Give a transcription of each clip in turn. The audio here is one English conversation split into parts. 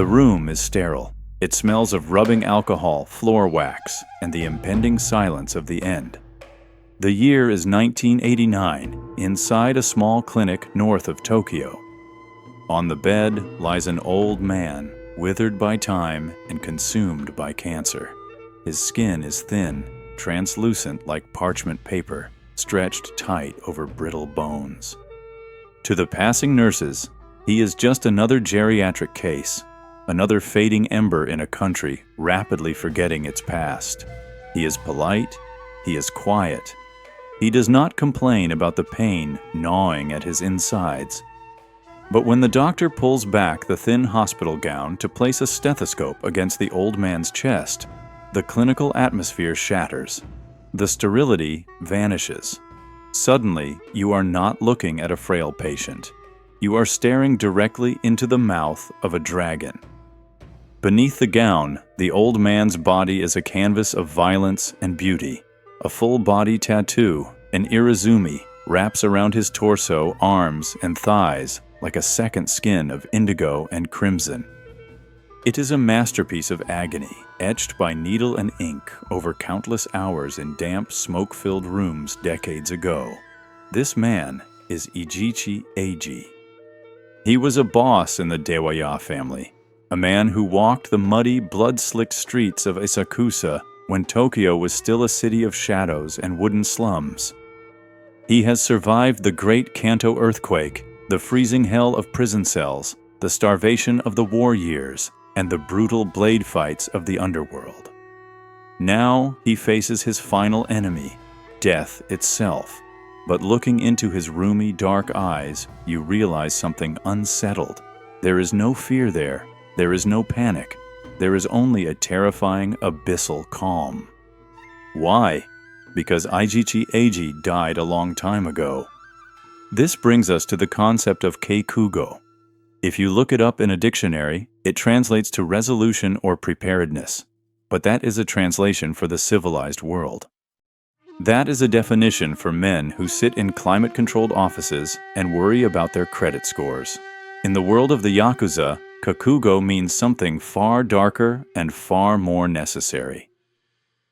The room is sterile. It smells of rubbing alcohol, floor wax, and the impending silence of the end. The year is 1989, inside a small clinic north of Tokyo. On the bed lies an old man, withered by time and consumed by cancer. His skin is thin, translucent like parchment paper, stretched tight over brittle bones. To the passing nurses, he is just another geriatric case, another fading ember in a country rapidly forgetting its past. He is polite, he is quiet. He does not complain about the pain gnawing at his insides. But when the doctor pulls back the thin hospital gown to place a stethoscope against the old man's chest, the clinical atmosphere shatters. The sterility vanishes. Suddenly, you are not looking at a frail patient. You are staring directly into the mouth of a dragon. Beneath the gown, the old man's body is a canvas of violence and beauty. A full-body tattoo, an irizumi, wraps around his torso, arms, and thighs like a second skin of indigo and crimson. It is a masterpiece of agony, etched by needle and ink over countless hours in damp, smoke-filled rooms decades ago. This man is Ijichi Eiji. He was a boss in the Dewaya family, a man who walked the muddy, blood-slicked streets of Yakuza when Tokyo was still a city of shadows and wooden slums. He has survived the Great Kanto earthquake, the freezing hell of prison cells, the starvation of the war years, and the brutal blade fights of the underworld. Now he faces his final enemy, death itself. But looking into his roomy, dark eyes, you realize something unsettled. There is no fear there. There is no panic. There is only a terrifying, abyssal calm. Why? Because Ijichi Eiji died a long time ago. This brings us to the concept of Kakugo. If you look it up in a dictionary, it translates to resolution or preparedness, but that is a translation for the civilized world. That is a definition for men who sit in climate-controlled offices and worry about their credit scores. In the world of the Yakuza, Kakugo means something far darker and far more necessary.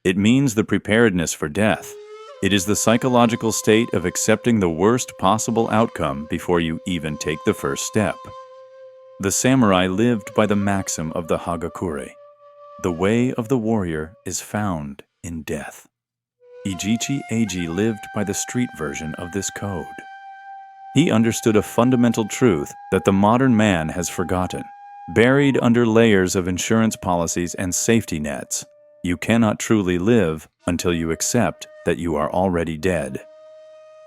It means the preparedness for death. It is the psychological state of accepting the worst possible outcome before you even take the first step. The samurai lived by the maxim of the Hagakure. The way of the warrior is found in death. Ijichi Eiji lived by the street version of this code. He understood a fundamental truth that the modern man has forgotten. Buried under layers of insurance policies and safety nets, you cannot truly live until you accept that you are already dead.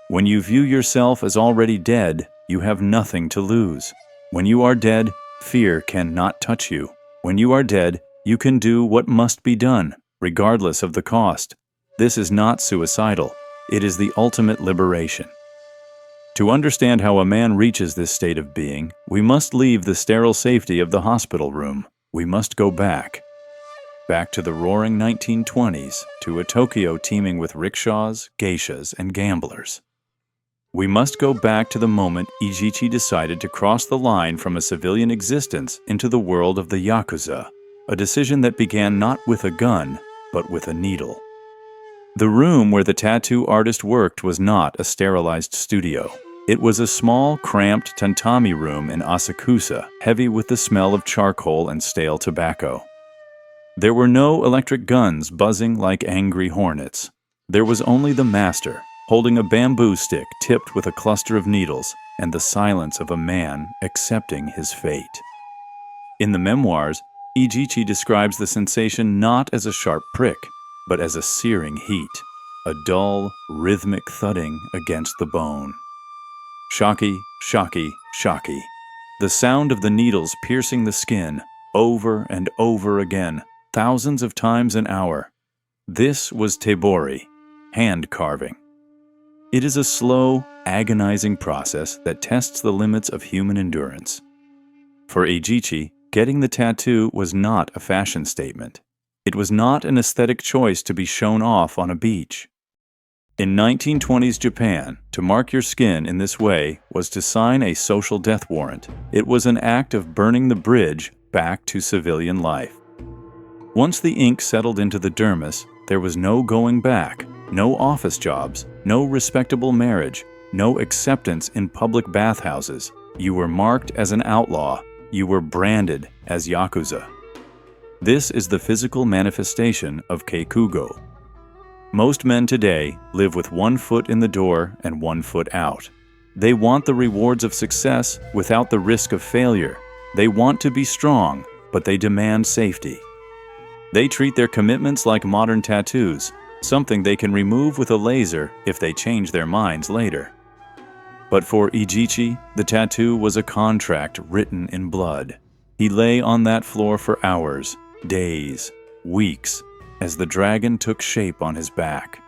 When you view yourself as already dead, you have nothing to lose. When you are dead, fear cannot touch you. When you are dead, you can do what must be done, regardless of the cost. This is not suicidal. It is the ultimate liberation. To understand how a man reaches this state of being, we must leave the sterile safety of the hospital room. We must go back. Back to the roaring 1920s, to a Tokyo teeming with rickshaws, geishas, and gamblers. We must go back to the moment Ijichi decided to cross the line from a civilian existence into the world of the Yakuza, a decision that began not with a gun, but with a needle. The room where the tattoo artist worked was not a sterilized studio. It was a small, cramped tatami room in Asakusa, heavy with the smell of charcoal and stale tobacco. There were no electric guns buzzing like angry hornets. There was only the master, holding a bamboo stick tipped with a cluster of needles, and the silence of a man accepting his fate. In the memoirs, Ijichi describes the sensation not as a sharp prick, but as a searing heat, a dull, rhythmic thudding against the bone. Shocky, shocky, shocky. The sound of the needles piercing the skin, over and over again, thousands of times an hour. This was tebori, hand carving. It is a slow, agonizing process that tests the limits of human endurance. For Ijichi, getting the tattoo was not a fashion statement. It was not an aesthetic choice to be shown off on a beach. In 1920s Japan, to mark your skin in this way was to sign a social death warrant. It was an act of burning the bridge back to civilian life. Once the ink settled into the dermis, there was no going back, no office jobs, no respectable marriage, no acceptance in public bathhouses. You were marked as an outlaw. You were branded as Yakuza. This is the physical manifestation of Kakugo. Most men today live with one foot in the door and one foot out. They want the rewards of success without the risk of failure. They want to be strong, but they demand safety. They treat their commitments like modern tattoos, something they can remove with a laser if they change their minds later. But for Ijichi, the tattoo was a contract written in blood. He lay on that floor for hours, days, weeks, as the dragon took shape on his back.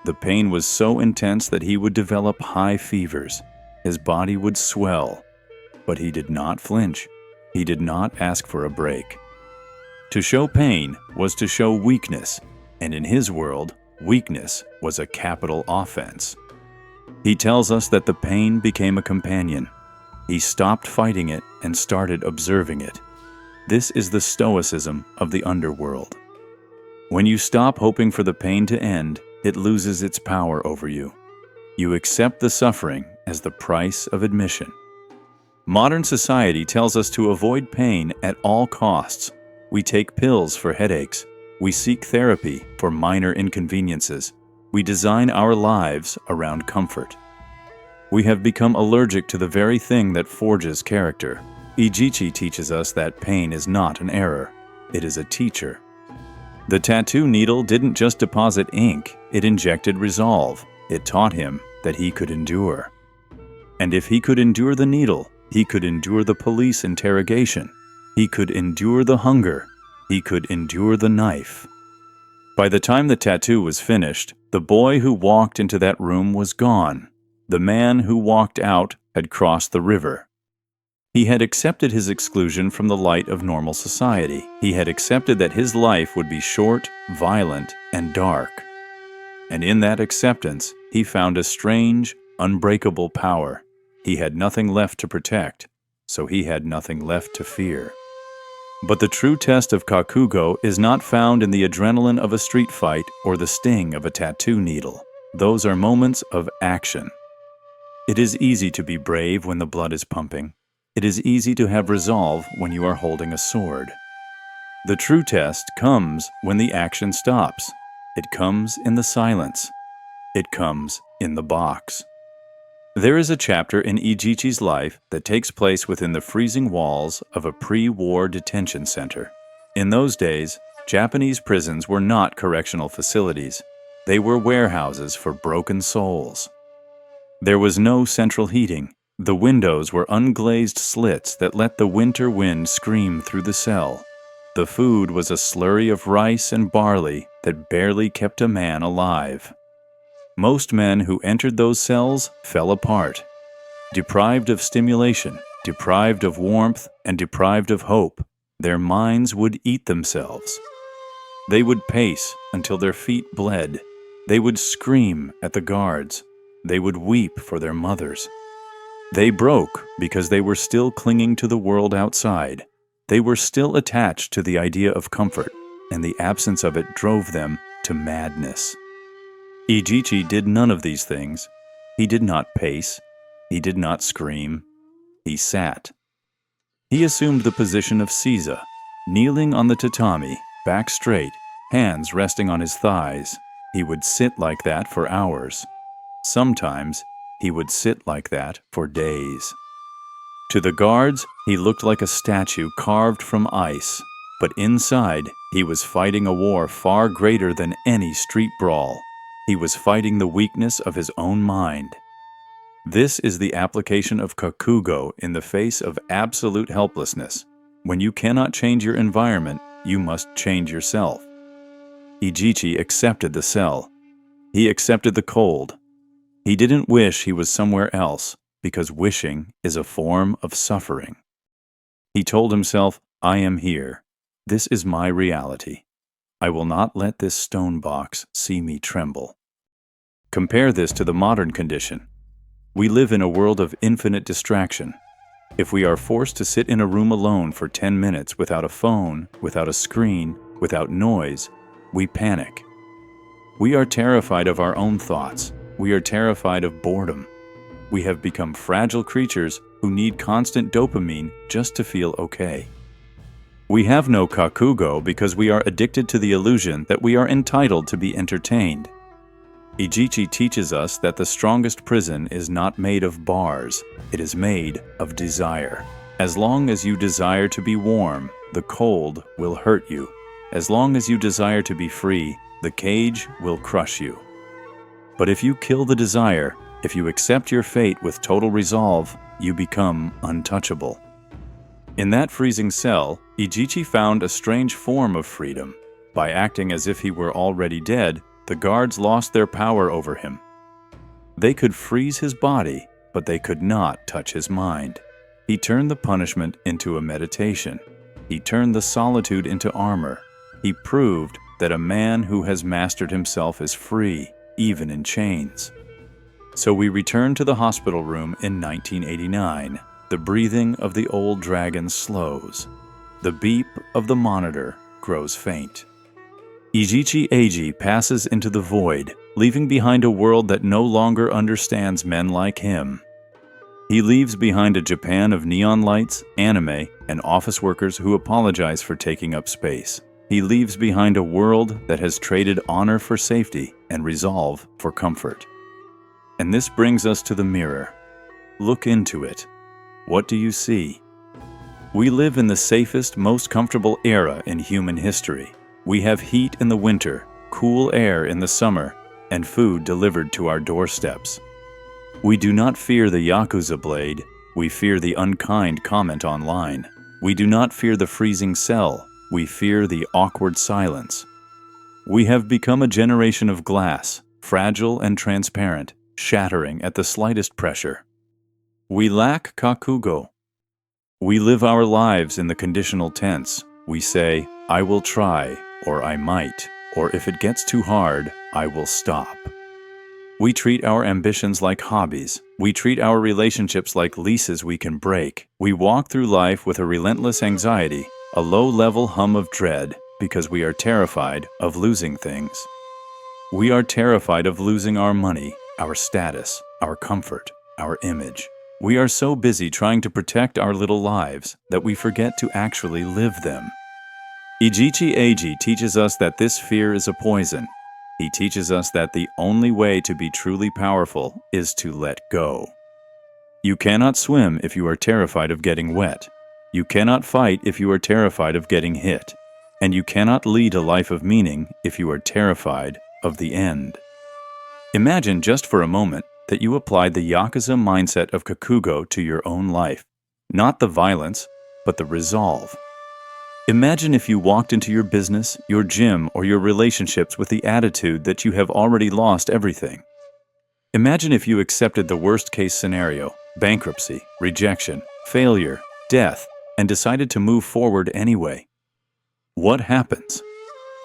The pain was so intense that he would develop high fevers. His body would swell, but he did not flinch. He did not ask for a break. To show pain was to show weakness, and in his world, weakness was a capital offense. He tells us that the pain became a companion. He stopped fighting it and started observing it. This is the stoicism of the underworld. When you stop hoping for the pain to end, it loses its power over you. You accept the suffering as the price of admission. Modern society tells us to avoid pain at all costs. We take pills for headaches. We seek therapy for minor inconveniences. We design our lives around comfort. We have become allergic to the very thing that forges character. Ijichi teaches us that pain is not an error. It is a teacher. The tattoo needle didn't just deposit ink, it injected resolve. It taught him that he could endure. And if he could endure the needle, he could endure the police interrogation. He could endure the hunger. He could endure the knife. By the time the tattoo was finished, the boy who walked into that room was gone. The man who walked out had crossed the river. He had accepted his exclusion from the light of normal society. He had accepted that his life would be short, violent, and dark. And in that acceptance, he found a strange, unbreakable power. He had nothing left to protect, so he had nothing left to fear. But the true test of Kakugo is not found in the adrenaline of a street fight or the sting of a tattoo needle. Those are moments of action. It is easy to be brave when the blood is pumping. It is easy to have resolve when you are holding a sword. The true test comes when the action stops. It comes in the silence. It comes in the box. There is a chapter in Ijichi's life that takes place within the freezing walls of a pre-war detention center. In those days, Japanese prisons were not correctional facilities. They were warehouses for broken souls. There was no central heating. The windows were unglazed slits that let the winter wind scream through the cell. The food was a slurry of rice and barley that barely kept a man alive. Most men who entered those cells fell apart. Deprived of stimulation, deprived of warmth, and deprived of hope, their minds would eat themselves. They would pace until their feet bled. They would scream at the guards. They would weep for their mothers. They broke because they were still clinging to the world outside. They were still attached to the idea of comfort, and the absence of it drove them to madness. Ijichi did none of these things. He did not pace. He did not scream. He sat. He assumed the position of Caesar, kneeling on the tatami, back straight, hands resting on his thighs. He would sit like that for hours. Sometimes, he would sit like that for days. To the guards, he looked like a statue carved from ice, but inside, he was fighting a war far greater than any street brawl. He was fighting the weakness of his own mind. This is the application of Kakugo in the face of absolute helplessness. When you cannot change your environment, you must change yourself. Ijichi accepted the cell. He accepted the cold. He didn't wish he was somewhere else, because wishing is a form of suffering. He told himself, I am here. This is my reality. I will not let this stone box see me tremble. Compare this to the modern condition. We live in a world of infinite distraction. If we are forced to sit in a room alone for 10 minutes without a phone, without a screen, without noise, we panic. We are terrified of our own thoughts. We are terrified of boredom. We have become fragile creatures who need constant dopamine just to feel okay. We have no Kakugo because we are addicted to the illusion that we are entitled to be entertained. Ijichi teaches us that the strongest prison is not made of bars, it is made of desire. As long as you desire to be warm, the cold will hurt you. As long as you desire to be free, the cage will crush you. But if you kill the desire, if you accept your fate with total resolve, you become untouchable. In that freezing cell, Ijichi found a strange form of freedom. By acting as if he were already dead, the guards lost their power over him. They could freeze his body, but they could not touch his mind. He turned the punishment into a meditation. He turned the solitude into armor. He proved that a man who has mastered himself is free, even in chains. So we return to the hospital room in 1989. The breathing of the old dragon slows. The beep of the monitor grows faint. Ijichi Eiji passes into the void, leaving behind a world that no longer understands men like him. He leaves behind a Japan of neon lights, anime, and office workers who apologize for taking up space. He leaves behind a world that has traded honor for safety and resolve for comfort. And this brings us to the mirror. Look into it. What do you see? We live in the safest, most comfortable era in human history. We have heat in the winter, cool air in the summer, and food delivered to our doorsteps. We do not fear the Yakuza blade, we fear the unkind comment online. We do not fear the freezing cell, we fear the awkward silence. We have become a generation of glass, fragile and transparent, shattering at the slightest pressure. We lack Kakugo. We live our lives in the conditional tense. We say, I will try, or I might, or if it gets too hard, I will stop. We treat our ambitions like hobbies. We treat our relationships like leases we can break. We walk through life with a relentless anxiety, a low-level hum of dread, because we are terrified of losing things. We are terrified of losing our money, our status, our comfort, our image. We are so busy trying to protect our little lives that we forget to actually live them. Ijichi Eiji teaches us that this fear is a poison. He teaches us that the only way to be truly powerful is to let go. You cannot swim if you are terrified of getting wet. You cannot fight if you are terrified of getting hit. And you cannot lead a life of meaning if you are terrified of the end. Imagine just for a moment that you applied the Yakuza mindset of Kakugo to your own life. Not the violence, but the resolve. Imagine if you walked into your business, your gym, or your relationships with the attitude that you have already lost everything. Imagine if you accepted the worst-case scenario, bankruptcy, rejection, failure, death, and decided to move forward anyway. What happens?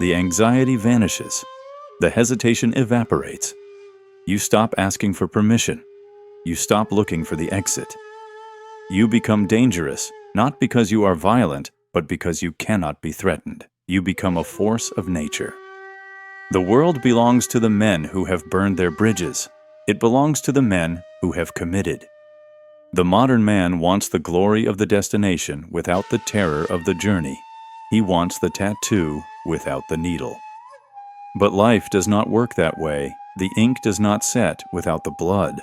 The anxiety vanishes. The hesitation evaporates. You stop asking for permission. You stop looking for the exit. You become dangerous, not because you are violent, but because you cannot be threatened. You become a force of nature. The world belongs to the men who have burned their bridges. It belongs to the men who have committed. The modern man wants the glory of the destination without the terror of the journey. He wants the tattoo without the needle. But life does not work that way. The ink does not set without the blood.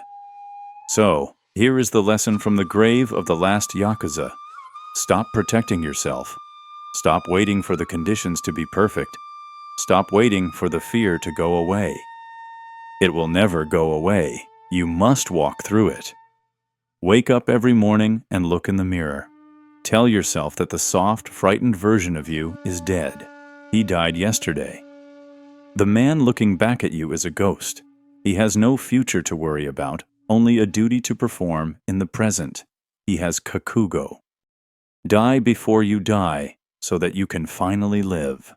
So, here is the lesson from the grave of the last Yakuza. Stop protecting yourself. Stop waiting for the conditions to be perfect. Stop waiting for the fear to go away. It will never go away. You must walk through it. Wake up every morning and look in the mirror. Tell yourself that the soft, frightened version of you is dead. He died yesterday. The man looking back at you is a ghost. He has no future to worry about, only a duty to perform in the present. He has Kakugo. Die before you die, so that you can finally live.